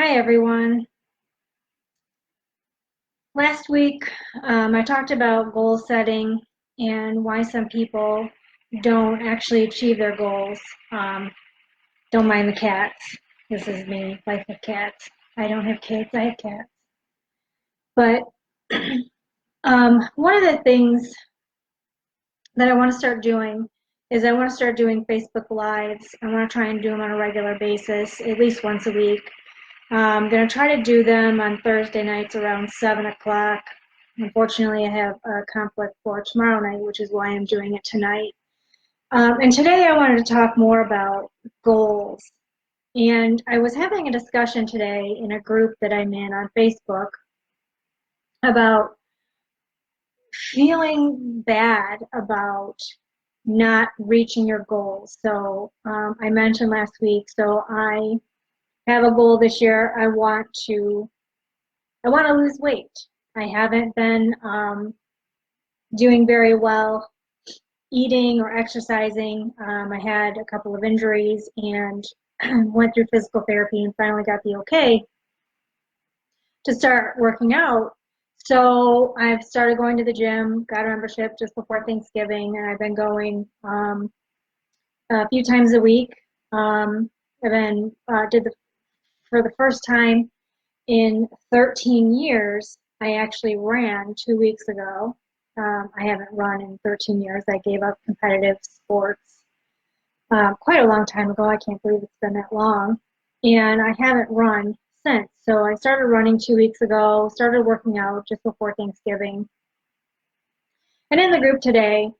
Hi, everyone. Last week, I talked about goal setting and why some people don't actually achieve their goals. Um, don't mind the cats. This is me, life with cats. I don't have kids, I have cats. But one of the things that I want to start doing is I want to start doing Facebook Lives. I want to try and do them on a regular basis, at least once a week. I'm going to try to do them on Thursday nights around 7 o'clock. Unfortunately, I have a conflict for tomorrow night, which is why I'm doing it tonight. And today I wanted to talk more about goals. And I was having a discussion today in a group that I'm in on Facebook about feeling bad about not reaching your goals. So I mentioned last week, so I have a goal this year. I want to lose weight. I haven't been doing very well eating or exercising. I had a couple of injuries and went through physical therapy and finally got the okay to start working out. So I've started going to the gym, got a membership just before Thanksgiving, and I've been going a few times a week. I've been for the first time in 13 years, I actually ran 2 weeks ago. I haven't run in 13 years. I gave up competitive sports quite a long time ago. I can't believe it's been that long. And I haven't run since. So I started running 2 weeks ago, started working out just before Thanksgiving. And in the group today,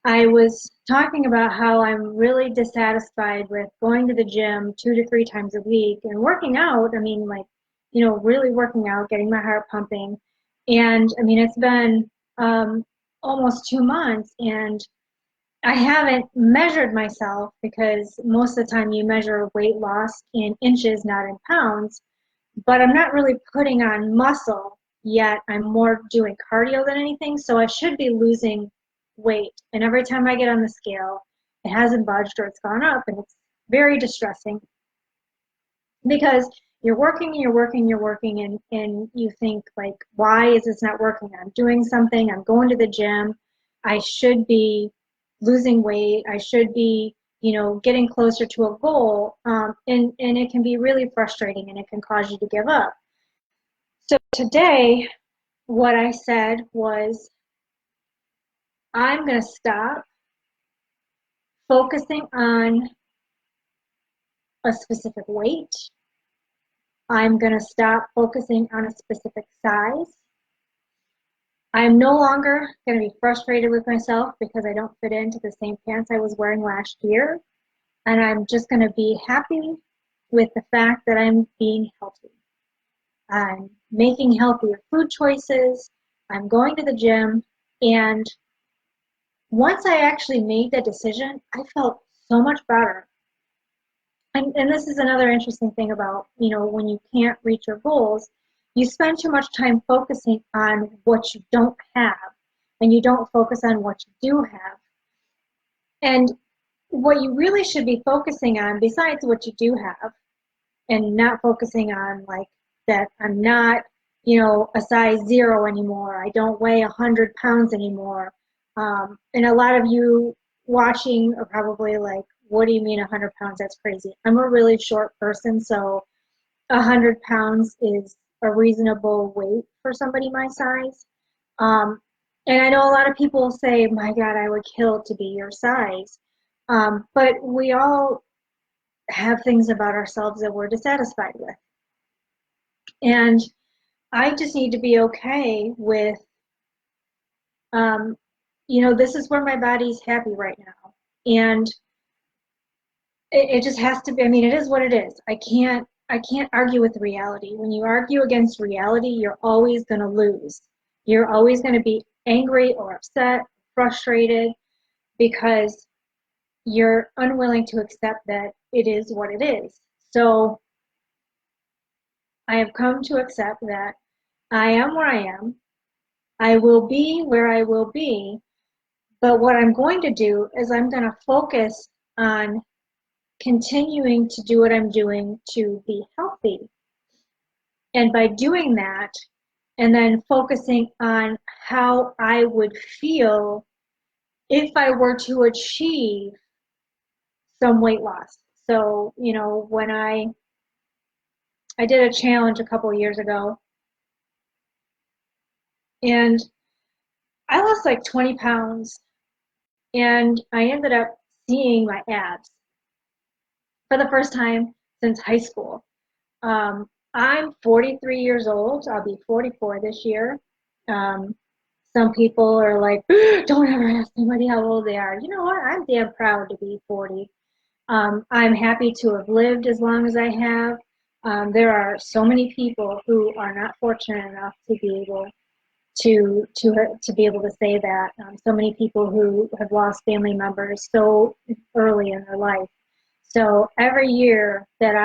I was talking about how I'm really dissatisfied with going to the gym 2 to 3 times a week and working out. I mean, like, really working out, getting my heart pumping. And I mean, it's been almost 2 months, and I haven't measured myself because most of the time you measure weight loss in inches, not in pounds. But I'm not really putting on muscle yet. I'm more doing cardio than anything. So I should be losing weight. And every time I get on the scale, it hasn't budged or it's gone up. And it's very distressing because you're working and you're working, you're working, and you think, like, why is this not working? I'm doing something, I'm going to the gym, I should be losing weight, I should be, getting closer to a goal. And it can be really frustrating and it can cause you to give up. So today, what I said was, I'm going to stop focusing on a specific weight. I'm going to stop focusing on a specific size. I'm no longer going to be frustrated with myself because I don't fit into the same pants I was wearing last year. And I'm just going to be happy with the fact that I'm being healthy. I'm making healthier food choices. I'm going to the gym. And once I actually made that decision, I felt so much better. And this is another interesting thing about, when you can't reach your goals, you spend too much time focusing on what you don't have, and you don't focus on what you do have. And what you really should be focusing on, besides what you do have, and not focusing on, like, that I'm not, a size 0 anymore. I don't weigh 100 pounds anymore. And a lot of you watching are probably like, what do you mean 100 pounds? That's crazy. I'm a really short person, so 100 pounds is a reasonable weight for somebody my size. Um, and I know a lot of people say, my God, I would kill to be your size. But we all have things about ourselves that we're dissatisfied with. And I just need to be okay with, this is where my body's happy right now. And it just has to be, I mean, it is what it is. I can't argue with reality. When you argue against reality, you're always going to lose. You're always going to be angry or upset, frustrated, because you're unwilling to accept that it is what it is. So I have come to accept that I am where I am. I will be where I will be. But what I'm going to do is I'm going to focus on continuing to do what I'm doing to be healthy. And by doing that, and then focusing on how I would feel if I were to achieve some weight loss. So, when I did a challenge a couple of years ago, and I lost like 20 pounds, and I ended up seeing my abs for the first time since high school. I'm 43 years old. I'll be 44 this year. Um, some people are like, don't ever ask anybody how old they are. You know what? I'm damn proud to be 40. I'm happy to have lived as long as I have. There are so many people who are not fortunate enough to be able to be able to say that. So many people who have lost family members so early in their life. So every year that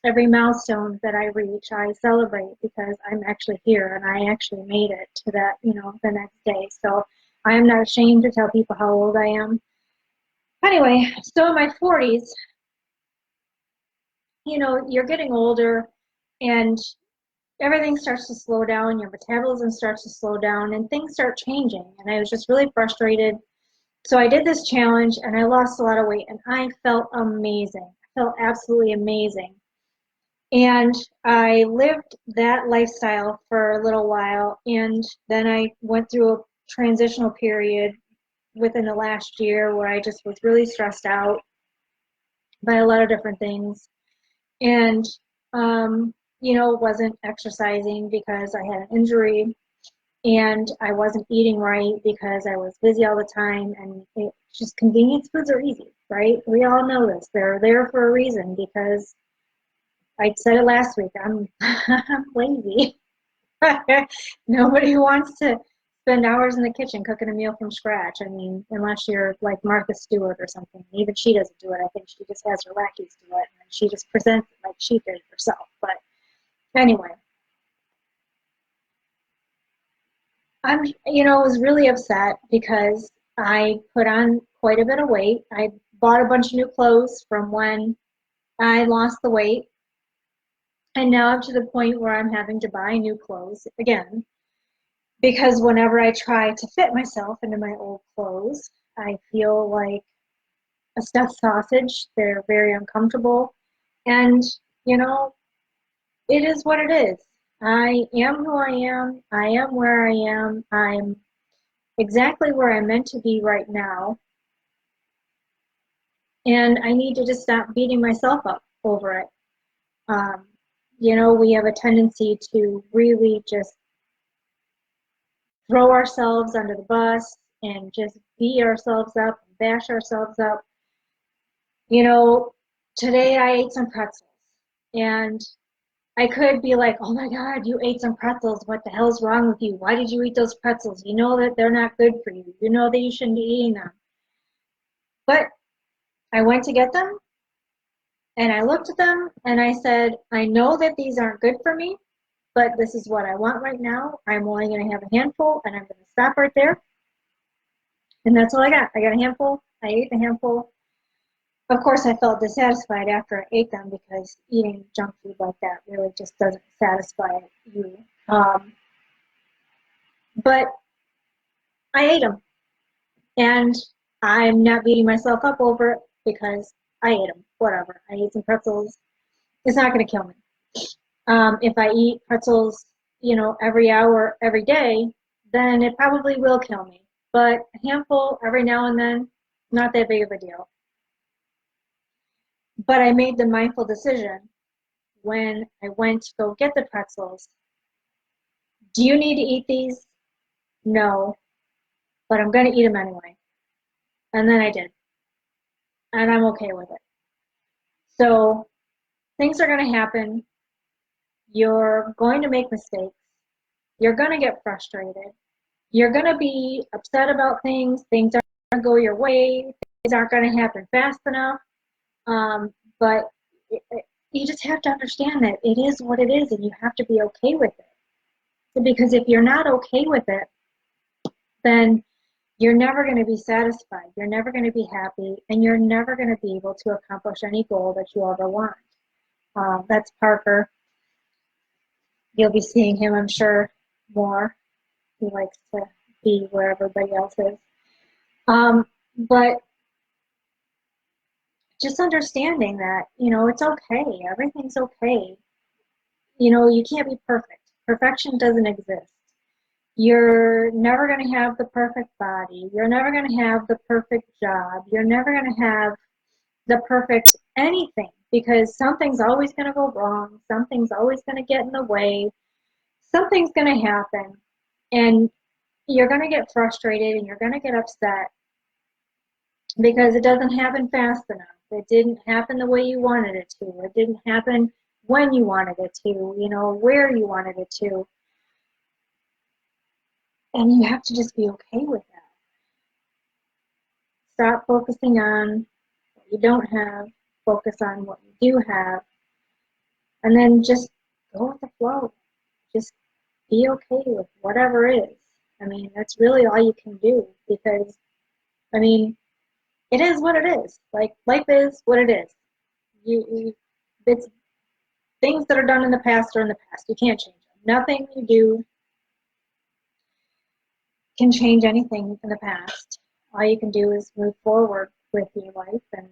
every milestone that I reach, I celebrate because I'm actually here and I actually made it to that, the next day. So I am not ashamed to tell people how old I am. Anyway, so in my 40s, you're getting older and everything starts to slow down, your metabolism starts to slow down, and things start changing. And I was just really frustrated. So I did this challenge and I lost a lot of weight and I felt amazing. I felt absolutely amazing. And I lived that lifestyle for a little while, and then I went through a transitional period within the last year where I just was really stressed out by a lot of different things. And wasn't exercising because I had an injury, and I wasn't eating right because I was busy all the time. And it's just convenience foods are easy, right? We all know this. They're there for a reason because I said it last week. I'm I'm lazy. Nobody wants to spend hours in the kitchen cooking a meal from scratch. I mean, unless you're like Martha Stewart or something. Even she doesn't do it. I think she just has her lackeys do it, and she just presents it like she did it herself. But anyway, was really upset because I put on quite a bit of weight. I bought a bunch of new clothes from when I lost the weight, and now I'm to the point where I'm having to buy new clothes again because whenever I try to fit myself into my old clothes, I feel like a stuffed sausage. They're very uncomfortable. And, you know, it is what it is. I am who I am. I am where I am. I'm exactly where I'm meant to be right now. And I need to just stop beating myself up over it. Um, we have a tendency to really just throw ourselves under the bus and just beat ourselves up, bash ourselves up. Today I ate some pretzels, and I could be like, oh my God, you ate some pretzels. What the hell's wrong with you? Why did you eat those pretzels? You know that they're not good for you. You know that you shouldn't be eating them. But I went to get them, and I looked at them, and I said, I know that these aren't good for me, but this is what I want right now. I'm only going to have a handful, and I'm going to stop right there. And that's all I got. I got a handful. I ate the handful. Of course, I felt dissatisfied after I ate them because eating junk food like that really just doesn't satisfy you. But I ate them, and I'm not beating myself up over it because I ate them. Whatever. I ate some pretzels. It's not going to kill me. If I eat pretzels, every hour, every day, then it probably will kill me. But a handful every now and then, not that big of a deal. But I made the mindful decision when I went to go get the pretzels. Do you need to eat these? No, but I'm going to eat them anyway. And then I did. And I'm okay with it. So things are going to happen. You're going to make mistakes. You're going to get frustrated. You're going to be upset about things. Things aren't going to go your way. Things aren't going to happen fast enough. But you just have to understand that it is what it is, and you have to be okay with it. Because if you're not okay with it, then you're never going to be satisfied. You're never going to be happy, and you're never going to be able to accomplish any goal that you ever want. That's Parker. You'll be seeing him, I'm sure, more. He likes to be where everybody else is. But just understanding that, it's okay. Everything's okay. You can't be perfect. Perfection doesn't exist. You're never going to have the perfect body. You're never going to have the perfect job. You're never going to have the perfect anything because something's always going to go wrong. Something's always going to get in the way. Something's going to happen. And you're going to get frustrated and you're going to get upset because it doesn't happen fast enough. It didn't happen the way you wanted it to. It didn't happen when you wanted it to, where you wanted it to. And you have to just be okay with that. Stop focusing on what you don't have, focus on what you do have, and then just go with the flow. Just be okay with whatever is. I mean, that's really all you can do because, I mean, it is what it is. Like, life is what it is. It's things that are done in the past are in the past. You can't change them. Nothing you do can change anything in the past. All you can do is move forward with your life. And,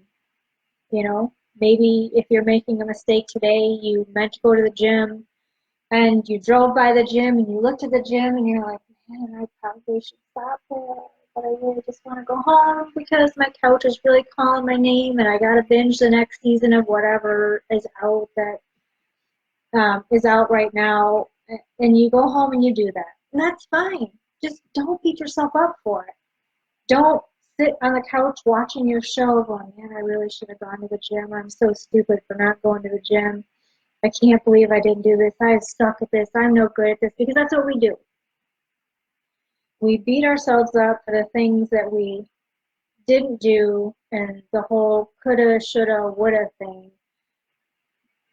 maybe if you're making a mistake today, you meant to go to the gym and you drove by the gym and you looked at the gym and you're like, man, I probably should stop there. But I really just want to go home because my couch is really calling my name and I got to binge the next season of whatever is out that is out right now. And you go home and you do that. And that's fine. Just don't beat yourself up for it. Don't sit on the couch watching your show going, man, I really should have gone to the gym. I'm so stupid for not going to the gym. I can't believe I didn't do this. I suck at this. I'm no good at this. Because that's what we do. We beat ourselves up for the things that we didn't do and the whole coulda, shoulda, woulda thing.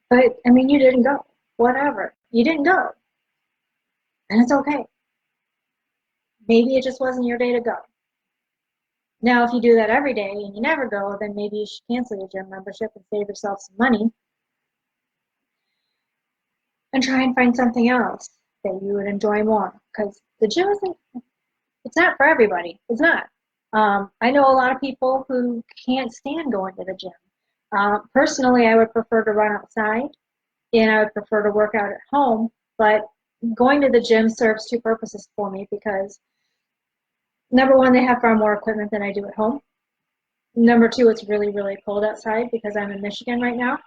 But, I mean, you didn't go. Whatever. You didn't go. And it's okay. Maybe it just wasn't your day to go. Now, if you do that every day and you never go, then maybe you should cancel your gym membership and save yourself some money and try and find something else that you would enjoy more. Because the gym it's not for everybody. It's not. I know a lot of people who can't stand going to the gym. Personally, I would prefer to run outside and I would prefer to work out at home, but going to the gym serves two purposes for me because number one, they have far more equipment than I do at home. Number two, it's really, really cold outside because I'm in Michigan right now.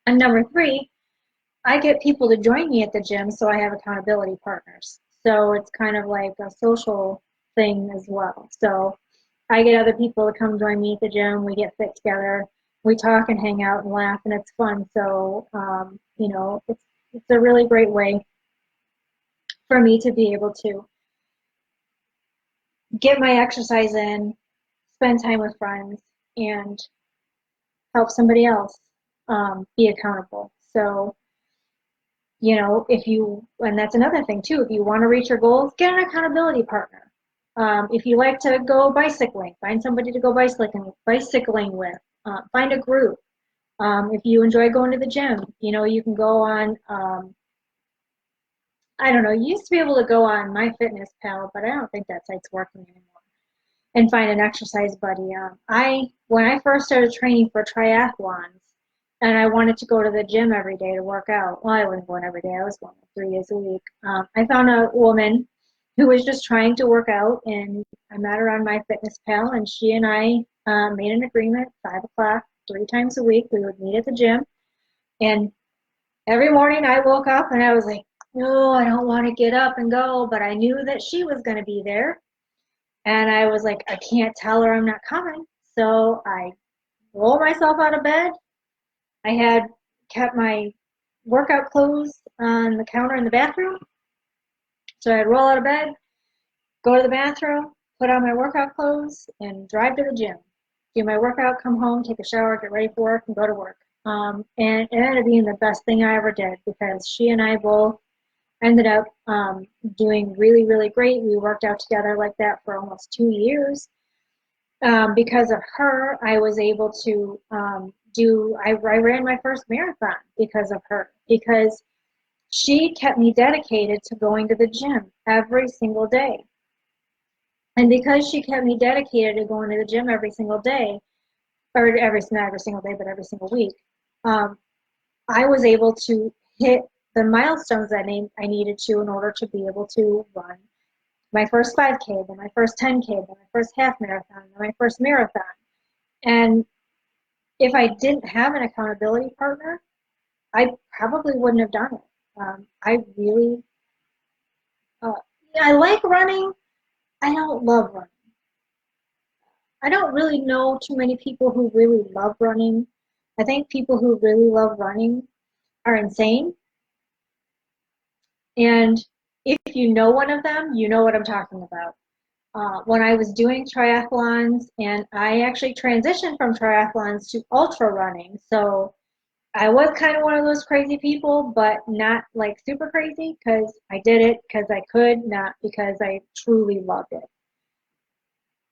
And number three, I get people to join me at the gym, so I have accountability partners. So it's kind of like a social thing as well. So I get other people to come join me at the gym. We get fit together. We talk and hang out and laugh, and it's fun. So, it's a really great way for me to be able to get my exercise in, spend time with friends, and help somebody else be accountable. So, and that's another thing too, if you want to reach your goals, get an accountability partner. If you like to go bicycling, find somebody to go bicycling with. Find a group. If you enjoy going to the gym, you can go on, I don't know, you used to be able to go on MyFitnessPal, but I don't think that site's working anymore, and find an exercise buddy. When I first started training for triathlons, and I wanted to go to the gym every day to work out. Well, I wasn't going every day. I was going 3 days a week. I found a woman who was just trying to work out, and I met her on MyFitnessPal, and she and I made an agreement, 5 o'clock, 3 times a week. We would meet at the gym, and every morning I woke up, and I was like, no, I don't want to get up and go, but I knew that she was going to be there, and I was like, I can't tell her I'm not coming, so I rolled myself out of bed. I had kept my workout clothes on the counter in the bathroom. So I'd roll out of bed, go to the bathroom, put on my workout clothes, and drive to the gym. Do my workout, come home, take a shower, get ready for work, and go to work. And it ended up being the best thing I ever did because she and I both ended up doing really, really great. We worked out together like that for almost 2 years. Because of her, I was able to I ran my first marathon because of her. Because she kept me dedicated to going to the gym every single day. And because she kept me dedicated to going to the gym every single day, or not every single day, but every single week, um, I was able to hit the milestones that I needed to in order to be able to run my first 5K, then my first 10K, then my first half marathon, then my first marathon. And if I didn't have an accountability partner, I probably wouldn't have done it. I really, uh, I like running. I don't love running. I don't really know too many people who really love running. I think people who really love running are insane. And if you know one of them, you know what I'm talking about. When I was doing triathlons, and I actually transitioned from triathlons to ultra running. So I was kind of one of those crazy people, but not like super crazy because I did it because I could, not because I truly loved it.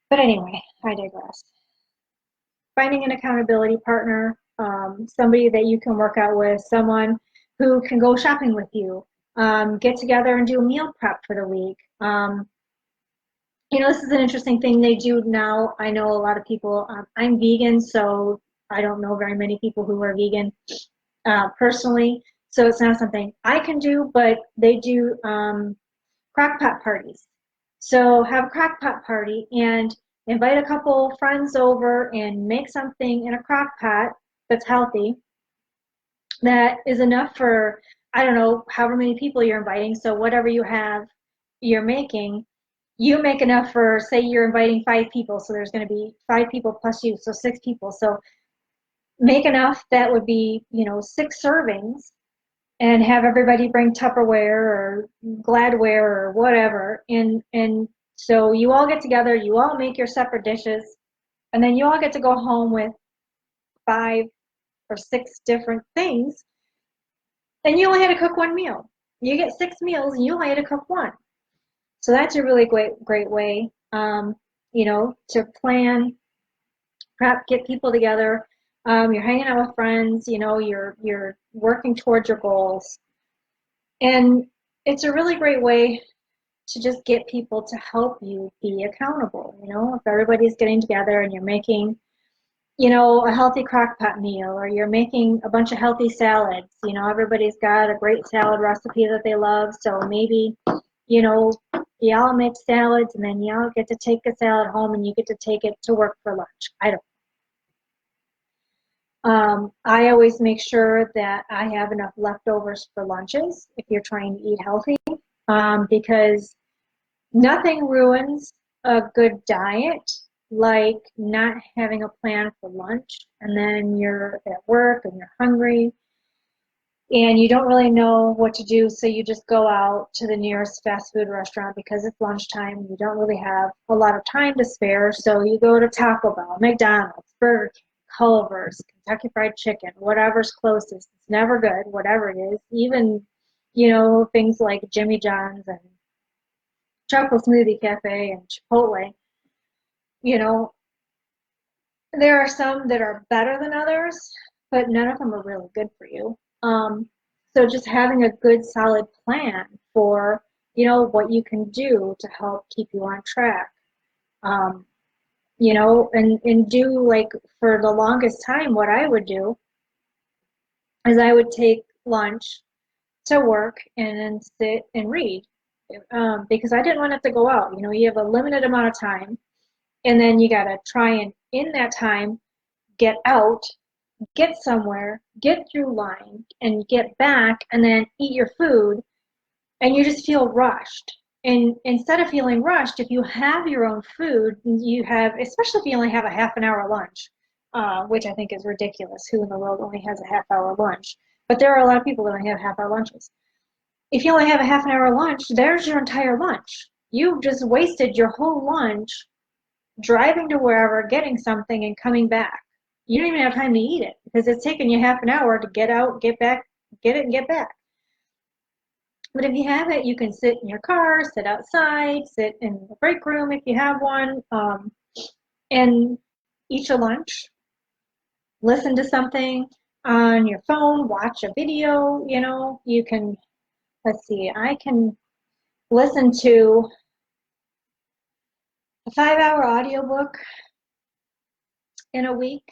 But anyway, I digress. Finding an accountability partner, somebody that you can work out with, someone who can go shopping with you, get together and do a meal prep for the week. This is an interesting thing they do now. I know a lot of people, I'm vegan, so I don't know very many people who are vegan personally. So it's not something I can do, but they do crock pot parties. So have a crock pot party and invite a couple friends over and make something in a crock pot that's healthy, that is enough for, I don't know, however many people you're inviting. So whatever you have, you're making, you make enough for, say you're inviting 5 people, so there's going to be 5 people plus you, so 6 people. So make enough that would be, 6 servings, and have everybody bring Tupperware or Gladware or whatever. And so you all get together, you all make your separate dishes, and then you all get to go home with 5 or 6 different things, and you only had to cook one meal. You get 6 meals, and you only had to cook one. So that's a really great way, to plan, prep, get people together. You're hanging out with friends. You're working towards your goals, and it's a really great way to just get people to help you be accountable. If everybody's getting together and you're making, a healthy crock pot meal, or you're making a bunch of healthy salads. Everybody's got a great salad recipe that they love, so maybe, y'all make salads, and then y'all get to take a salad home and you get to take it to work for lunch. I don't. I always make sure that I have enough leftovers for lunches if you're trying to eat healthy, because nothing ruins a good diet like not having a plan for lunch, and then you're at work and you're hungry and you don't really know what to do, so you just go out to the nearest fast food restaurant because it's lunchtime. You don't really have a lot of time to spare, so you go to Taco Bell, McDonald's, Burger King, Culver's, Kentucky Fried Chicken, whatever's closest. It's never good, whatever it is. Even, things like Jimmy John's and Chocolate Smoothie Cafe and Chipotle. You know, there are some that are better than others, but none of them are really good for you. So just having a good, solid plan for, what you can do to help keep you on track. And do, like, for the longest time, what I would do is I would take lunch to work and then sit and read, because I didn't want to have to go out. You have a limited amount of time, and then you got to try and, in that time, get out, get somewhere, get through line, and get back, and then eat your food, and you just feel rushed. And instead of feeling rushed, if you have your own food, especially if you only have a half an hour lunch, which I think is ridiculous. Who in the world only has a half hour lunch? But there are a lot of people that only have half hour lunches. If you only have a half an hour lunch, there's your entire lunch. You've just wasted your whole lunch driving to wherever, getting something, and coming back. You don't even have time to eat it because it's taken you half an hour to get out, get back, get it, and get back. But if you have it, you can sit in your car, sit outside, sit in the break room if you have one, and eat your lunch, listen to something on your phone, watch a video. You can let's see, I can listen to a 5-hour audiobook in a week.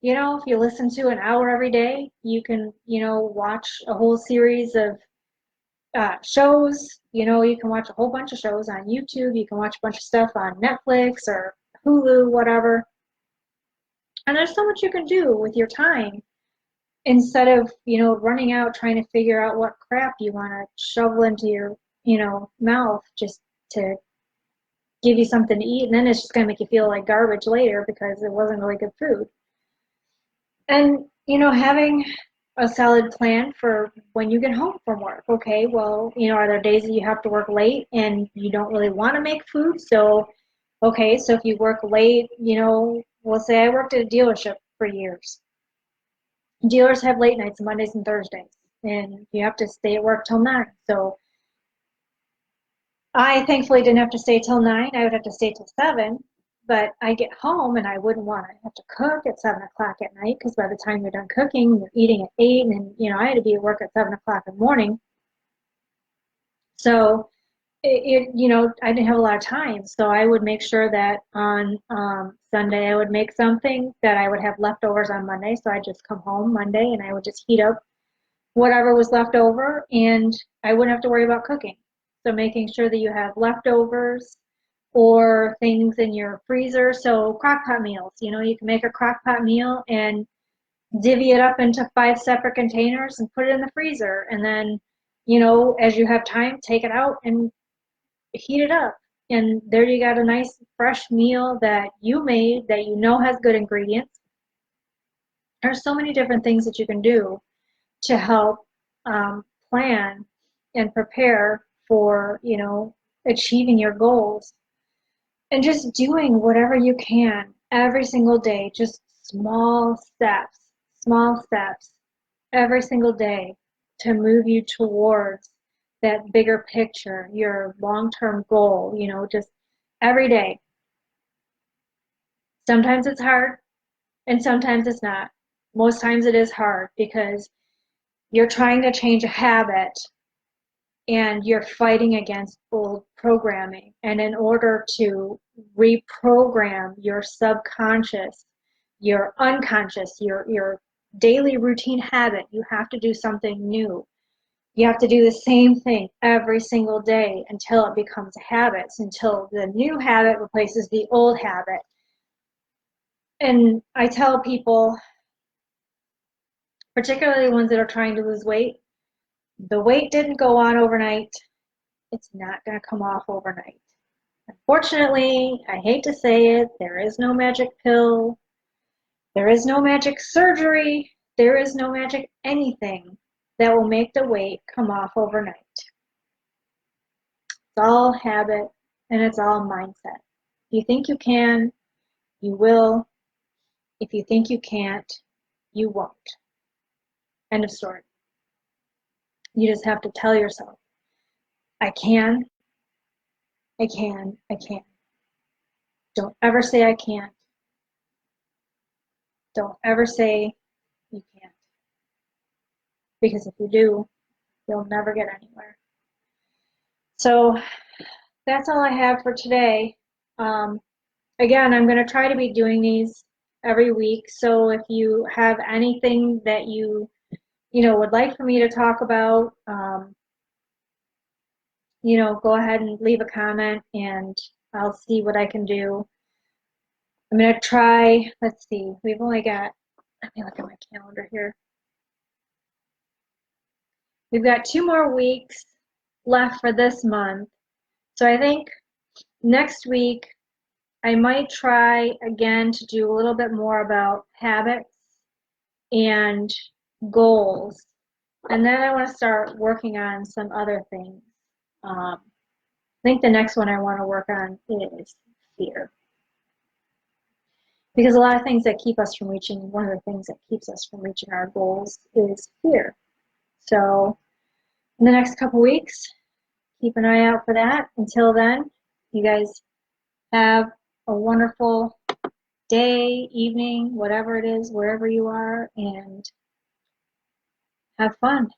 You know, if you listen to an hour every day, you can, watch a whole series of shows. You can watch a whole bunch of shows on YouTube. You can watch a bunch of stuff on Netflix or Hulu, whatever. And there's so much you can do with your time instead of, running out trying to figure out what crap you want to shovel into your, mouth just to give you something to eat. And then it's just going to make you feel like garbage later because it wasn't really good food. And, having a solid plan for when you get home from work. Okay, well, are there days that you have to work late and you don't really want to make food? So, okay, so if you work late, we'll say I worked at a dealership for years. Dealers have late nights, Mondays and Thursdays, and you have to stay at work till 9. So I thankfully didn't have to stay till 9. I would have to stay till 7. But I get home and I wouldn't want to have to cook at 7 o'clock at night because by the time you're done cooking, you're eating at 8, and I had to be at work at 7 o'clock in the morning. So I didn't have a lot of time. So I would make sure that on Sunday I would make something that I would have leftovers on Monday. So I'd just come home Monday and I would just heat up whatever was left over, and I wouldn't have to worry about cooking. So making sure that you have leftovers or things in your freezer. So crock pot meals, you can make a crock pot meal and divvy it up into 5 separate containers and put it in the freezer. And then, as you have time, take it out and heat it up. And there you got a nice fresh meal that you made that has good ingredients. There's so many different things that you can do to help plan and prepare for, achieving your goals. And just doing whatever you can every single day, just small steps every single day to move you towards that bigger picture, your long-term goal, just every day. Sometimes it's hard and sometimes it's not. Most times it is hard because you're trying to change a habit and you're fighting against old programming. And in order to reprogram your subconscious, your unconscious, your daily routine habit, you have to do something new. You have to do the same thing every single day until it becomes a habit, until the new habit replaces the old habit. And I tell people, particularly ones that are trying to lose weight, the weight didn't go on overnight. It's not going to come off overnight. Unfortunately, I hate to say it, there is no magic pill. There is no magic surgery. There is no magic anything that will make the weight come off overnight. It's all habit and it's all mindset. If you think you can, you will. If you think you can't, you won't. End of story. You just have to tell yourself, I can, I can, I can. Don't ever say I can't. Don't ever say you can't. Because if you do, you'll never get anywhere. So that's all I have for today. Again, I'm going to try to be doing these every week. So if you have anything that you would like for me to talk about, go ahead and leave a comment and I'll see what I can do. I'm going to try, let's see, we've only got, let me look at my calendar here. We've got 2 more weeks left for this month. So I think next week I might try again to do a little bit more about habits and goals. And then I want to start working on some other things. I think the next one I want to work on is fear. Because a lot of things that keep us from reaching, one of the things that keeps us from reaching our goals is fear. So in the next couple weeks, keep an eye out for that. Until then, you guys have a wonderful day, evening, whatever it is, wherever you are, and have fun.